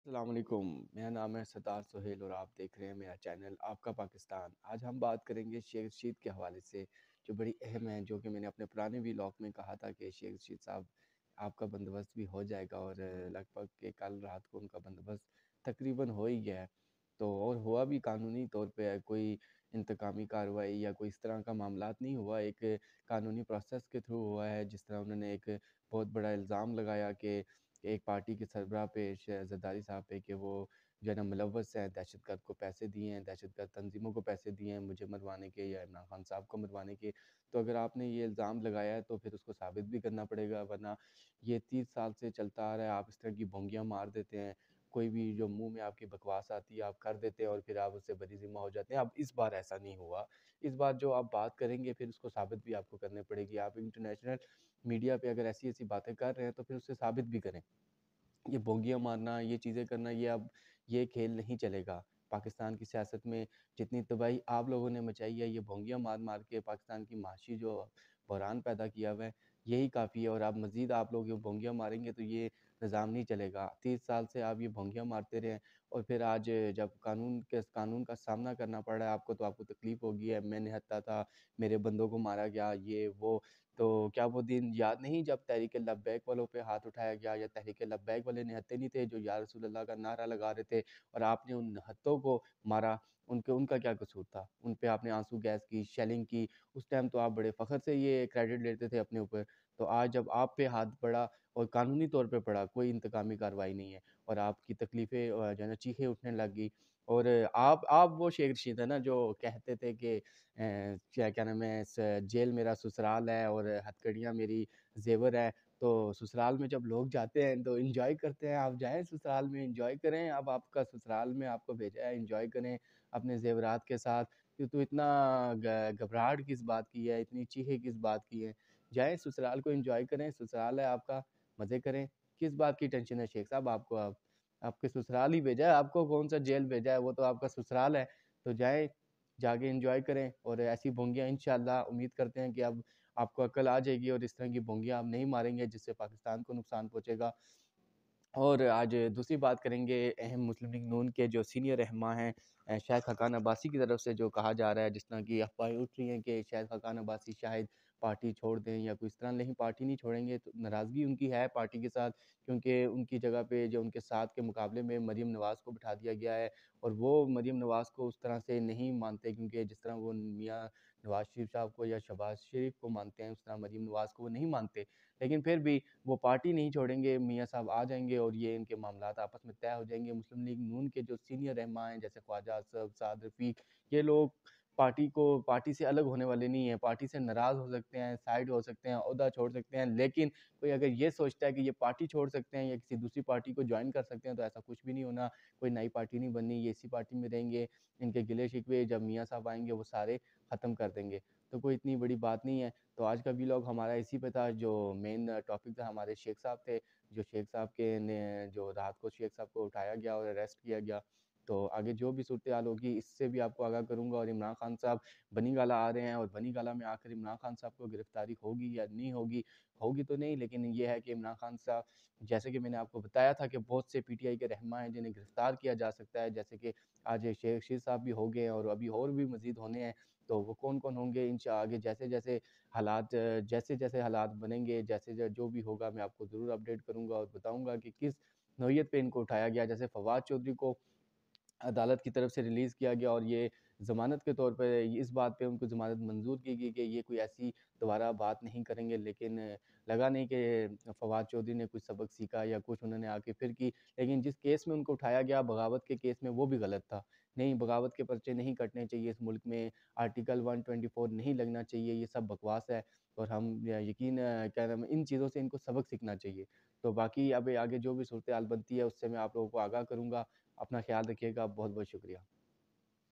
السلام علیکم، میرا نام ہے ستار سہیل اور آپ دیکھ رہے ہیں میرا چینل آپ کا پاکستان۔ آج ہم بات کریں گے شیخ رشید کے حوالے سے جو بڑی اہم ہے، جو کہ میں نے اپنے پرانے ویلاگ میں کہا تھا کہ شیخ رشید صاحب آپ کا بندوبست بھی ہو جائے گا، اور لگ بھگ کہ کل رات کو ان کا بندوبست تقریباً ہو ہی گیا ہے۔ تو اور ہوا بھی قانونی طور پہ، کوئی انتقامی کارروائی یا کوئی اس طرح کا معاملات نہیں ہوا، ایک قانونی پروسیس کے تھرو ہوا ہے۔ جس طرح انہوں نے ایک بہت بڑا الزام لگایا کہ ایک پارٹی کے سربراہ پہ زرداری صاحب پہ کہ وہ جو ہے نا ملوث ہیں، دہشت گرد کو پیسے دیے ہیں، دہشت گرد تنظیموں کو پیسے دیے ہیں مجھے مروانے کے یا عمران خان صاحب کو مروانے کے۔ تو اگر آپ نے یہ الزام لگایا ہے تو پھر اس کو ثابت بھی کرنا پڑے گا، ورنہ یہ 30 سال سے چلتا آ رہا ہے۔ آپ اس طرح کی بھونگیاں مار دیتے ہیں، کوئی بھی جو منہ میں آپ کی بکواس آتی ہے آپ کر دیتے ہیں اور پھر آپ اس سے بری ذمہ ہو جاتے ہیں۔ اب اس بار ایسا نہیں ہوا، اس بار جو آپ بات کریں گے پھر اس کو ثابت بھی آپ کو کرنے پڑے گی۔ آپ انٹرنیشنل میڈیا پہ اگر ایسی ایسی باتیں کر رہے ہیں تو پھر اسے ثابت بھی کریں۔ یہ بونگیاں مارنا، یہ چیزیں کرنا، یہ کھیل نہیں چلے گا پاکستان کی سیاست میں۔ جتنی تباہی آپ لوگوں نے مچائی ہے، یہ بونگیاں مار مار کے پاکستان کی معاشی جو بحران پیدا کیا ہوا ہے، یہی کافی ہے۔ اور آپ مزید آپ لوگ یہ بونگیاں ماریں گے تو یہ نظام نہیں چلے گا۔ 30 سال سے آپ یہ بونگیاں مارتے رہے ہیں، اور پھر آج جب قانون کا سامنا کرنا پڑ رہا ہے آپ کو تو آپ کو تکلیف ہوگی ہے۔ میں نہتا تھا، میرے بندوں کو مارا گیا، یہ وہ۔ تو کیا وہ دن یاد نہیں جب تحریک لبیک والوں پہ ہاتھ اٹھایا گیا، یا تحریک لبیک والے نہتے نہیں تھے جو یا رسول اللہ کا نعرہ لگا رہے تھے، اور آپ نے ان نہتوں کو مارا؟ ان کا کیا قصور تھا؟ ان پہ آپ نے آنسو گیس کی، شیلنگ کی۔ اس ٹائم تو آپ بڑے فخر سے یہ کریڈٹ لیتے تھے اپنے اوپر۔ تو آج جب آپ پہ ہاتھ پڑا اور قانونی طور پہ پڑا، کوئی انتقامی کارروائی نہیں ہے، اور آپ کی تکلیفیں جو ہے نا چیخیں اٹھنے لگ گئی۔ اور آپ وہ شیخ رشید ہے نا جو کہتے تھے کہ کیا نام ہے، جیل میرا سسرال ہے اور ہتھکڑیاں میری زیور ہے۔ تو سسرال میں جب لوگ جاتے ہیں تو انجوائے کرتے ہیں، آپ جائیں سسرال میں انجوائے کریں۔ اب آپ کا سسرال میں آپ کو بھیجا ہے، انجوائے کریں اپنے زیورات کے ساتھ۔ تو اتنا گھبراہٹ کس بات کی ہے، اتنی چیخیں کس بات کی ہے؟ جائیں سسرال کو انجوائے کریں، سسرال ہے آپ کا، مزے کریں۔ کس بات کی ٹینشن ہے شیخ صاحب آپ کو؟ آپ کے سسرال ہی بھیجا ہے آپ کو، کون سا جیل بھیجا ہے؟ وہ تو آپ کا سسرال ہے۔ تو جائیں، جا کے انجوائے کریں، اور ایسی بونگیاں انشاءاللہ امید کرتے ہیں کہ اب آپ کو عقل آ جائے گی اور اس طرح کی بونگیاں آپ نہیں ماریں گے جس سے پاکستان کو نقصان پہنچے گا۔ اور آج دوسری بات کریں گے اہم مسلم لیگ نون کے جو سینئر رہنما ہیں، شاہد حقان عباسی کی طرف سے جو کہا جا رہا ہے، جس طرح کی افواہیں اٹھ رہی ہیں کہ شاہد حقان عباسی شاید پارٹی چھوڑ دیں یا کوئی اس طرح، نہیں پارٹی نہیں چھوڑیں گے۔ تو ناراضگی ان کی ہے پارٹی کے ساتھ، کیونکہ ان کی جگہ پہ جو ان کے ساتھ کے مقابلے میں مریم نواز کو بٹھا دیا گیا ہے، اور وہ مریم نواز کو اس طرح سے نہیں مانتے، کیونکہ جس طرح وہ میاں نواز شریف صاحب کو یا شہباز شریف کو مانتے ہیں اس طرح مریم نواز کو وہ نہیں مانتے۔ لیکن پھر بھی وہ پارٹی نہیں چھوڑیں گے، میاں صاحب آ جائیں گے اور یہ ان کے معاملات آپس میں طے ہو جائیں گے۔ مسلم لیگ نون کے جو سینئر رہنما ہیں جیسے خواجہ اصف، سعد رفیق، یہ لوگ پارٹی سے الگ ہونے والے نہیں ہیں۔ پارٹی سے ناراض ہو سکتے ہیں، سائیڈ ہو سکتے ہیں، عہدہ چھوڑ سکتے ہیں، لیکن کوئی اگر یہ سوچتا ہے کہ یہ پارٹی چھوڑ سکتے ہیں یا کسی دوسری پارٹی کو جوائن کر سکتے ہیں تو ایسا کچھ بھی نہیں ہونا۔ کوئی نئی پارٹی نہیں بننی، یہ اسی پارٹی میں رہیں گے۔ ان کے گلے شکوے جب میاں صاحب آئیں گے وہ سارے ختم کر دیں گے، تو کوئی اتنی بڑی بات نہیں ہے۔ تو آج کا ویلاگ ہمارا اسی پہ تھا۔ جو مین ٹاپک تھا، ہمارے شیخ صاحب تھے، جو شیخ صاحب کے جو رات کو شیخ صاحب کو اٹھایا گیا اور اریسٹ کیا گیا۔ تو آگے جو بھی صورتحال ہوگی اس سے بھی آپ کو آگاہ کروں گا۔ اور عمران خان صاحب بنی گالہ آ رہے ہیں، اور بنی گالہ میں آ کر عمران خان صاحب کو گرفتاری ہوگی یا نہیں ہوگی، ہوگی تو نہیں، لیکن یہ ہے کہ عمران خان صاحب، جیسے کہ میں نے آپ کو بتایا تھا کہ بہت سے پی ٹی آئی کے رہنما ہیں جنہیں گرفتار کیا جا سکتا ہے، جیسے کہ آج شیخ رشید صاحب بھی ہو گئے ہیں اور ابھی اور بھی مزید ہونے ہیں۔ تو وہ کون کون ہوں گے آگے جیسے جیسے حالات بنیں گے، جو بھی ہوگا میں آپ کو ضرور اپڈیٹ کروں گا اور بتاؤں گا کہ کس نوعیت پہ ان کو اٹھایا گیا۔ جیسے فواد چودھری کو عدالت کی طرف سے ریلیز کیا گیا، اور یہ ضمانت کے طور پہ اس بات پہ ان کو ضمانت منظور کی گئی کہ یہ کوئی ایسی دوبارہ بات نہیں کریں گے، لیکن لگا نہیں کہ فواد چودھری نے کچھ سبق سیکھا یا کچھ انہوں نے آ کے پھر کی۔ لیکن جس کیس میں ان کو اٹھایا گیا بغاوت کے کیس میں، وہ بھی غلط تھا۔ نہیں، بغاوت کے پرچے نہیں کٹنے چاہیے اس ملک میں، آرٹیکل 124 نہیں لگنا چاہیے، یہ سب بکواس ہے۔ اور ہم یقین کیا نام ہے، ان چیزوں سے ان کو سبق سیکھنا چاہیے۔ تو باقی اب آگے جو بھی صورتحال بنتی ہے اس سے میں آپ لوگوں کو آگاہ کروں گا۔ اپنا خیال رکھیے گا، بہت بہت شکریہ۔